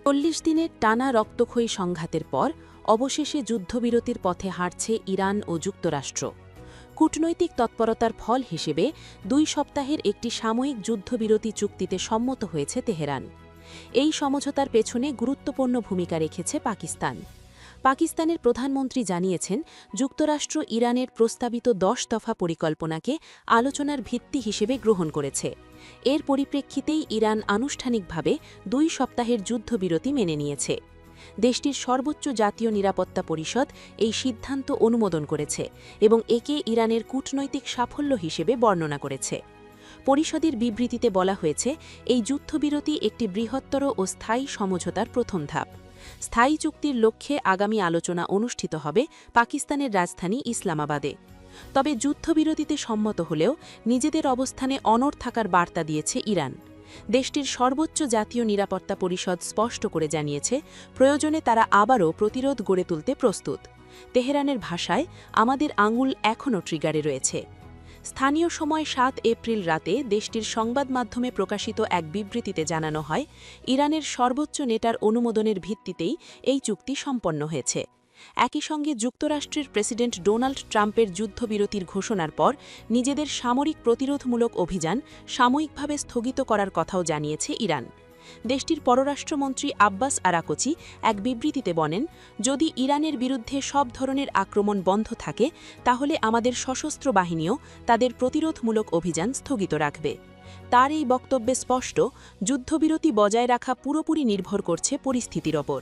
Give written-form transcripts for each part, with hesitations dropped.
40 দিনের টানা রক্তক্ষয়ী সংঘাতের পর অবশেষে যুদ্ধবিরতির পথে হাঁটছে ইরান ও যুক্তরাষ্ট্র। কূটনৈতিক তৎপরতার ফল হিসেবে 2 সপ্তাহের একটি সাময়িক যুদ্ধবিরতি চুক্তিতে সম্মত হয়েছে তেহরান। এই সমঝোতার পেছনে গুরুত্বপূর্ণ ভূমিকা রেখেছে পাকিস্তান। পাকিস্তানের প্রধানমন্ত্রী জানিয়েছেন, যুক্তরাষ্ট্র ইরানের প্রস্তাবিত 10 দফা পরিকল্পনাকে আলোচনার ভিত্তি হিসেবে গ্রহণ করেছে। এর পরিপ্রেক্ষিতেই ইরান আনুষ্ঠানিকভাবে 2 সপ্তাহের যুদ্ধবিরতি মেনে নিয়েছে। দেশটির সর্বোচ্চ জাতীয় নিরাপত্তা পরিষদ এই সিদ্ধান্ত অনুমোদন করেছে এবং একে ইরানের কূটনৈতিক সাফল্য হিসেবে বর্ণনা করেছে। পরিষদের বিবৃতিতে বলা হয়েছে, এই যুদ্ধবিরতি একটি বৃহত্তর ও স্থায়ী সমঝোতার প্রথম ধাপ। স্থায়ী চুক্তির লক্ষ্যে আগামী আলোচনা অনুষ্ঠিত হবে পাকিস্তানের রাজধানী ইসলামাবাদে। তবে যুদ্ধবিরতিতে সম্মত হলেও নিজেদের অবস্থানে অনড় থাকার বার্তা দিয়েছে ইরান। দেশটির সর্বোচ্চ জাতীয় নিরাপত্তা পরিষদ স্পষ্ট করে জানিয়েছে, প্রয়োজনে তারা আবারও প্রতিরোধ গড়ে তুলতে প্রস্তুত। তেহরানের ভাষায়, আমাদের আঙুল এখনও ট্রিগারে রয়েছে। স্থানীয় সময় 7 এপ্রিল রাতে দেশটির সংবাদ মাধ্যমে প্রকাশিত এক বিবৃতিতে জানানো হয়, ইরানের সর্বোচ্চ নেতার অনুমোদনের ভিত্তিতেই এই চুক্তি সম্পন্ন হয়েছে। একই সঙ্গে যুক্তরাষ্ট্রের প্রেসিডেন্ট ডোনাল্ড ট্রাম্পের যুদ্ধবিরতির ঘোষণার পর নিজেদের সামরিক প্রতিরোধমূলক অভিযান সাময়িকভাবে স্থগিত করার কথাও জানিয়েছে ইরান। দেশটির পররাষ্ট্রমন্ত্রী আব্বাস আরাকচি এক বিবৃতিতে বলেন, যদি ইরানের বিরুদ্ধে সব ধরনের আক্রমণ বন্ধ থাকে তাহলে আমাদের সশস্ত্র বাহিনীও তাদের প্রতিরোধমূলক অভিযান স্থগিত রাখবে। তার এই বক্তব্যে স্পষ্ট, যুদ্ধবিরতি বজায় রাখা পুরোপুরি নির্ভর করছে পরিস্থিতির ওপর।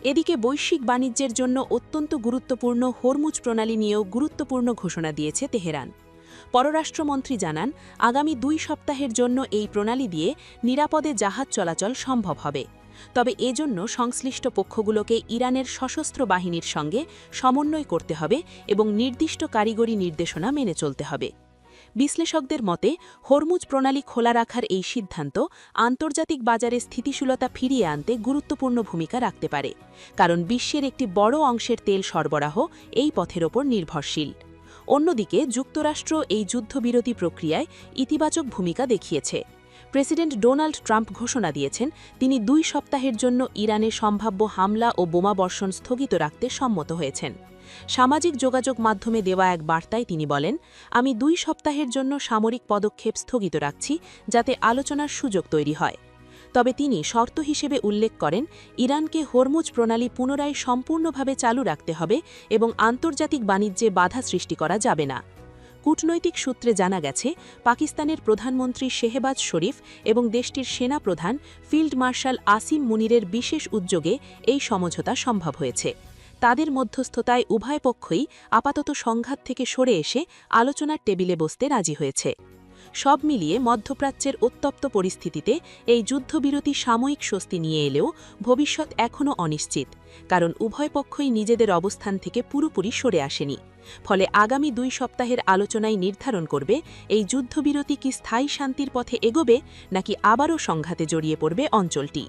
এদিকে বৈশ্বিক বাণিজ্যের জন্য অত্যন্ত গুরুত্বপূর্ণ হরমুজ প্রণালী নিয়েও গুরুত্বপূর্ণ ঘোষণা দিয়েছে তেহরান। পররাষ্ট্রমন্ত্রী জানান, আগামী 2 সপ্তাহের জন্য এই প্রণালী দিয়ে নিরাপদে জাহাজ চলাচল সম্ভব হবে। তবে এজন্য সংশ্লিষ্ট পক্ষগুলোকে ইরানের সশস্ত্র বাহিনীর সঙ্গে সমন্বয় করতে হবে এবং নির্দিষ্ট কারিগরি নির্দেশনা মেনে চলতে হবে। বিশ্লেষকদের মতে, হরমুজ প্রণালী খোলা রাখার এই সিদ্ধান্ত আন্তর্জাতিক বাজারে স্থিতিশীলতা ফিরিয়ে আনতে গুরুত্বপূর্ণ ভূমিকা রাখতে পারে, কারণ বিশ্বের একটি বড় অংশের তেল সরবরাহ এই পথের ওপর নির্ভরশীল। অন্যদিকে যুক্তরাষ্ট্র এই যুদ্ধবিরতি প্রক্রিয়ায় ইতিবাচক ভূমিকা দেখিয়েছে। প্রেসিডেন্ট ডোনাল্ড ট্রাম্প ঘোষণা দিয়েছেন, তিনি 2 সপ্তাহের জন্য ইরানে সম্ভাব্য হামলা ও বোমাবর্ষণ স্থগিত রাখতে সম্মত হয়েছেন। সামাজিক যোগাযোগ মাধ্যমে দেওয়া এক বার্তায় তিনি বলেন, আমি 2 সপ্তাহের জন্য সামরিক পদক্ষেপ স্থগিত রাখছি যাতে আলোচনার সুযোগ তৈরি হয়। তবে তিনি শর্ত হিসেবে উল্লেখ করেন, ইরানকে হরমুজ প্রণালী পুনরায় সম্পূর্ণভাবে চালু রাখতে হবে এবং আন্তর্জাতিক বাণিজ্যে বাধা সৃষ্টি করা যাবে না। কূটনৈতিক সূত্রে জানা গেছে, পাকিস্তানের প্রধানমন্ত্রী শেহবাজ শরীফ এবং দেশটির সেনা প্রধান ফিল্ড মার্শাল আসিম মুনিরের বিশেষ উদ্যোগে এই সমঝোতা সম্ভব হয়েছে। তাদের মধ্যস্থতায় উভয় পক্ষই আপাতত সংঘাত থেকে সরে এসে আলোচনার টেবিলে বসতে রাজি হয়েছে। সব মিলিয়ে মধ্যপ্রাচ্যের উত্তপ্ত পরিস্থিতিতে এই যুদ্ধবিরতি সাময়িক স্বস্তি নিয়ে এলেও ভবিষ্যৎ এখনও অনিশ্চিত, কারণ উভয় পক্ষই নিজেদের অবস্থান থেকে পুরোপুরি সরে আসেনি। ফলে আগামী 2 সপ্তাহের আলোচনাই নির্ধারণ করবে, এই যুদ্ধবিরতি কি স্থায়ী শান্তির পথে এগোবে নাকি আবারও সংঘাতে জড়িয়ে পড়বে অঞ্চলটি।